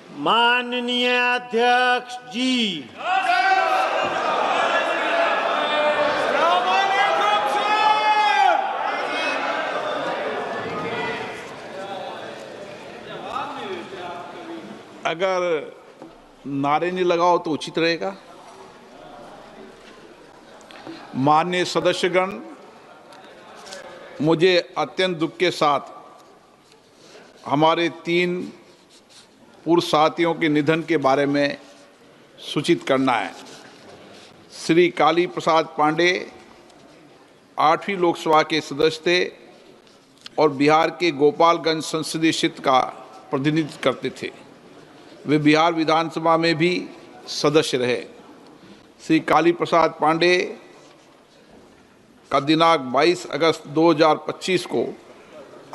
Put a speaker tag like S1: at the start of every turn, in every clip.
S1: माननीय अध्यक्ष जी,
S2: अगर नारे नहीं लगाओ तो उचित रहेगा। माननीय सदस्यगण, मुझे अत्यंत दुख के साथ हमारे 3 पूर्व साथियों के निधन के बारे में सूचित करना है। श्री काली प्रसाद पांडे 8वीं लोकसभा के सदस्य थे और बिहार के गोपालगंज संसदीय क्षेत्र का प्रतिनिधित्व करते थे। वे बिहार विधानसभा में भी सदस्य रहे। श्री काली प्रसाद पांडे का दिनांक 22 अगस्त 2025 को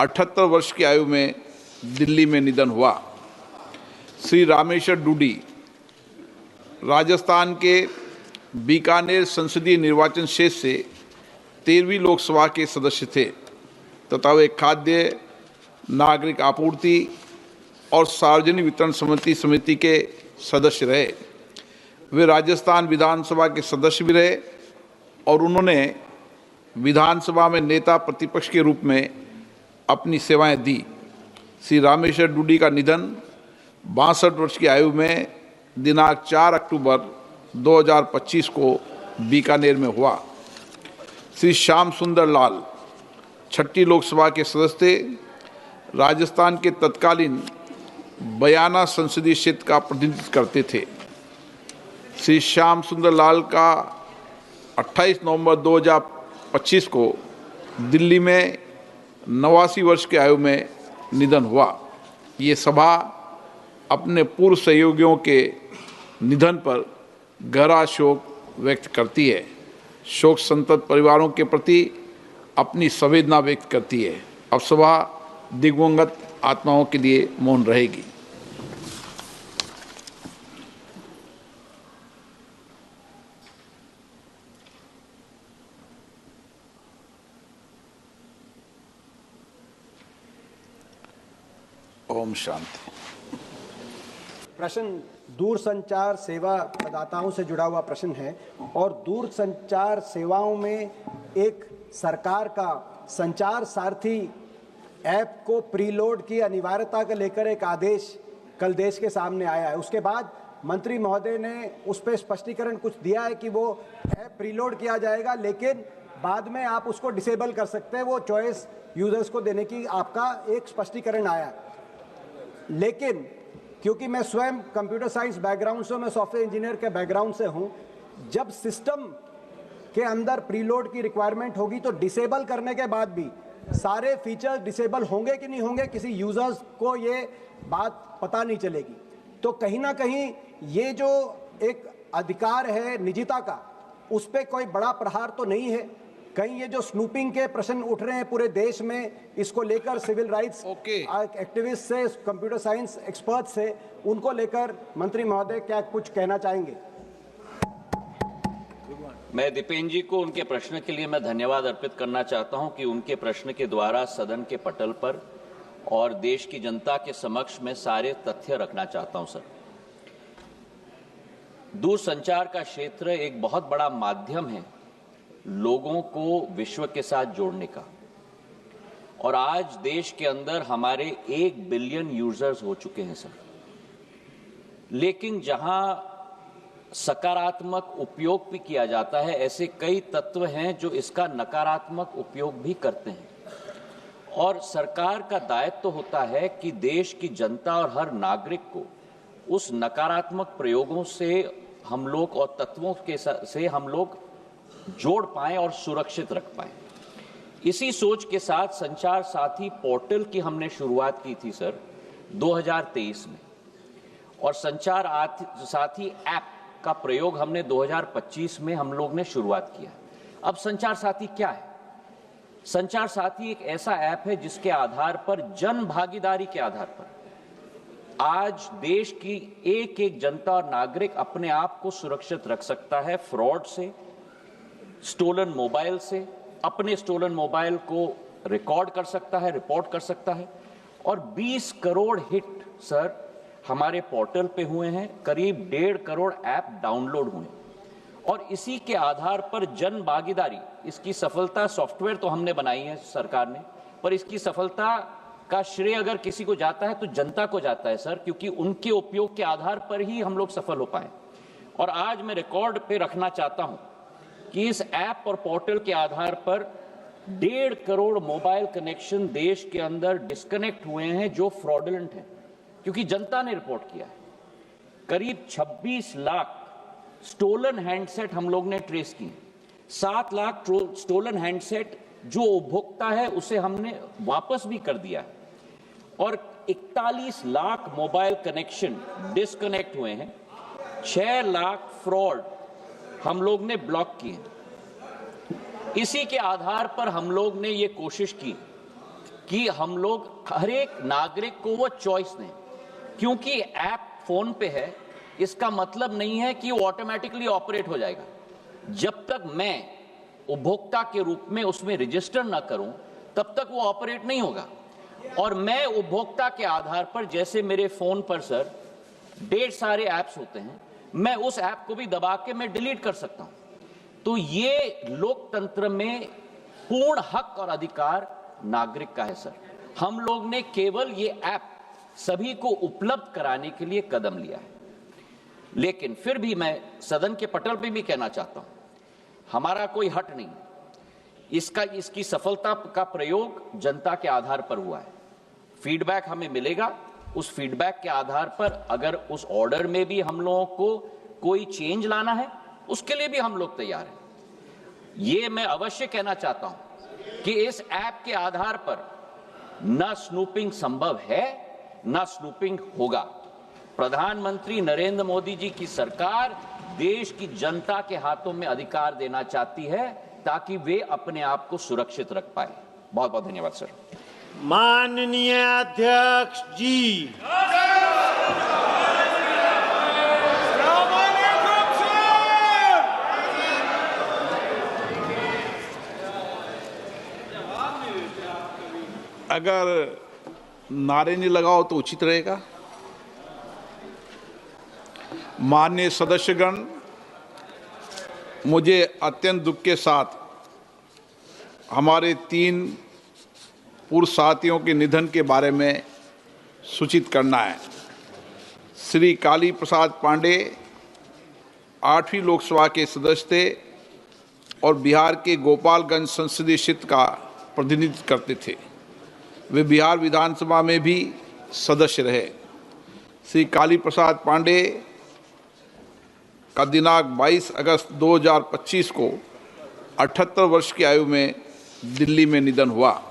S2: 78 वर्ष की आयु में दिल्ली में निधन हुआ। श्री रामेश्वर डूडी राजस्थान के बीकानेर संसदीय निर्वाचन क्षेत्र से 13वीं लोकसभा के सदस्य थे तथा वे खाद्य नागरिक आपूर्ति और सार्वजनिक वितरण समिति के सदस्य रहे। वे राजस्थान विधानसभा के सदस्य भी रहे और उन्होंने विधानसभा में नेता प्रतिपक्ष के रूप में अपनी सेवाएं दी। श्री रामेश्वर डूडी का निधन 62 वर्ष की आयु में दिनांक 4 अक्टूबर 2025 को बीकानेर में हुआ। श्री श्याम सुंदर लाल 6ठी लोकसभा के सदस्य थे। राजस्थान के तत्कालीन बयाना संसदीय क्षेत्र का प्रतिनिधित्व करते थे। श्री श्याम सुंदर लाल का 28 नवंबर 2025 को दिल्ली में 89 वर्ष की आयु में निधन हुआ। ये सभा अपने पूर्व सहयोगियों के निधन पर गहरा शोक व्यक्त करती है। शोक संतप्त परिवारों के प्रति अपनी संवेदना व्यक्त करती है। अब सभा दिवंगत आत्माओं के लिए मौन रहेगी। ओम शांति।
S3: प्रश्न दूरसंचार सेवा प्रदाताओं से जुड़ा हुआ प्रश्न है और दूरसंचार सेवाओं में एक सरकार का संचार सारथी ऐप को प्रीलोड की अनिवार्यता को लेकर एक आदेश कल देश के सामने आया है। उसके बाद मंत्री महोदय ने उस पर स्पष्टीकरण कुछ दिया है कि वो ऐप प्रीलोड किया जाएगा, लेकिन बाद में आप उसको डिसेबल कर सकते हैं। वो चॉइस यूजर्स को देने की आपका एक स्पष्टीकरण आया। लेकिन क्योंकि मैं स्वयं कंप्यूटर साइंस बैकग्राउंड से, मैं सॉफ्टवेयर इंजीनियर के बैकग्राउंड से हूं, जब सिस्टम के अंदर प्रीलोड की रिक्वायरमेंट होगी तो डिसेबल करने के बाद भी सारे फीचर्स डिसेबल होंगे कि नहीं होंगे, किसी यूजर्स को ये बात पता नहीं चलेगी। तो कहीं ना कहीं ये जो एक अधिकार है निजता का, उस पर कोई बड़ा प्रहार तो नहीं है। कहीं ये जो स्नूपिंग के प्रश्न उठ रहे हैं पूरे देश में, इसको लेकर सिविल राइट्स एक्टिविस्ट से, कंप्यूटर साइंस एक्सपर्ट से, उनको लेकर मंत्री महोदय क्या कुछ कहना चाहेंगे?
S4: मैं दीपेन जी को उनके प्रश्न के लिए मैं धन्यवाद अर्पित करना चाहता हूं कि उनके प्रश्न के द्वारा सदन के पटल पर और देश की जनता के समक्ष में सारे तथ्य रखना चाहता हूं। सर, दूरसंचार का क्षेत्र एक बहुत बड़ा माध्यम है लोगों को विश्व के साथ जोड़ने का, और आज देश के अंदर हमारे 1 बिलियन यूजर्स हो चुके हैं सर। लेकिन जहां सकारात्मक उपयोग भी किया जाता है, ऐसे कई तत्व हैं जो इसका नकारात्मक उपयोग भी करते हैं। और सरकार का दायित्व तो होता है कि देश की जनता और हर नागरिक को उस नकारात्मक प्रयोगों से हम लोग और तत्वों के से हम लोग जोड़ पाएं और सुरक्षित रख पाएं। इसी सोच के साथ संचार साथी पोर्टल की हमने शुरुआत की थी सर 2023 में, और संचार साथी ऐप का प्रयोग हमने 2025 में हम लोग ने शुरुआत किया। अब संचार साथी क्या है? संचार साथी एक ऐसा ऐप है जिसके आधार पर, जन भागीदारी के आधार पर, आज देश की एक एक जनता और नागरिक अपने आप को सुरक्षित रख सकता है फ्रॉड से, स्टोलन मोबाइल से, अपने स्टोलन मोबाइल को रिकॉर्ड कर सकता है, रिपोर्ट कर सकता है। और 20 करोड़ हिट सर हमारे पोर्टल पे हुए हैं, करीब 1.5 करोड़ ऐप डाउनलोड हुए और इसी के आधार पर जन भागीदारी, इसकी सफलता, सॉफ्टवेयर तो हमने बनाई है सरकार ने, पर इसकी सफलता का श्रेय अगर किसी को जाता है तो जनता को जाता है सर, क्योंकि उनके उपयोग के आधार पर ही हम लोग सफल हो पाए। और आज मैं रिकॉर्ड पे रखना चाहता हूं कि इस ऐप और पोर्टल के आधार पर 1.5 करोड़ मोबाइल कनेक्शन देश के अंदर डिस्कनेक्ट हुए हैं जो फ्रॉडुलेंट हैं, क्योंकि जनता ने रिपोर्ट किया है। करीब 26 लाख स्टोलन हैंडसेट हम लोग ने ट्रेस किए, 7 लाख स्टोलन हैंडसेट जो उपभोक्ता है उसे हमने वापस भी कर दिया है, और 41 लाख मोबाइल कनेक्शन डिस्कनेक्ट हुए हैं, 6 लाख फ्रॉड हम लोग ने ब्लॉक किए। इसी के आधार पर हम लोग ने ये कोशिश की कि हम लोग हर एक नागरिक को वो चॉइस दें, क्योंकि ऐप फोन पे है इसका मतलब नहीं है कि वो ऑटोमेटिकली ऑपरेट हो जाएगा। जब तक मैं उपभोक्ता के रूप में उसमें रजिस्टर ना करूं तब तक वो ऑपरेट नहीं होगा। और मैं उपभोक्ता के आधार पर, जैसे मेरे फोन पर सर ढेर सारे ऐप्स होते हैं, मैं उस ऐप को भी दबा के मैं डिलीट कर सकता हूं। तो ये लोकतंत्र में पूर्ण हक और अधिकार नागरिक का है सर। हम लोग ने केवल ये ऐप सभी को उपलब्ध कराने के लिए कदम लिया है, लेकिन फिर भी मैं सदन के पटल पे भी कहना चाहता हूं, हमारा कोई हट नहीं, इसकी सफलता का प्रयोग जनता के आधार पर हुआ है। फीडबैक हमें मिलेगा, उस फीडबैक के आधार पर अगर उस ऑर्डर में भी हम लोगों को कोई चेंज लाना है उसके लिए भी हम लोग तैयार हैं। ये मैं अवश्य कहना चाहता हूं कि इस ऐप के आधार पर न स्नूपिंग संभव है न स्नूपिंग होगा। प्रधानमंत्री नरेंद्र मोदी जी की सरकार देश की जनता के हाथों में अधिकार देना चाहती है ताकि वे अपने आप को सुरक्षित रख पाए। बहुत बहुत धन्यवाद सर।
S1: माननीय अध्यक्ष जी,
S2: अगर नारे नहीं लगाओ तो उचित रहेगा। माननीय सदस्यगण, मुझे अत्यंत दुख के साथ हमारे 3 पूर्व साथियों के निधन के बारे में सूचित करना है। श्री काली प्रसाद पांडे 8वीं लोकसभा के सदस्य थे और बिहार के गोपालगंज संसदीय क्षेत्र का प्रतिनिधित्व करते थे। वे बिहार विधानसभा में भी सदस्य रहे। श्री काली प्रसाद पांडे का दिनांक 22 अगस्त 2025 को 78 वर्ष की आयु में दिल्ली में निधन हुआ।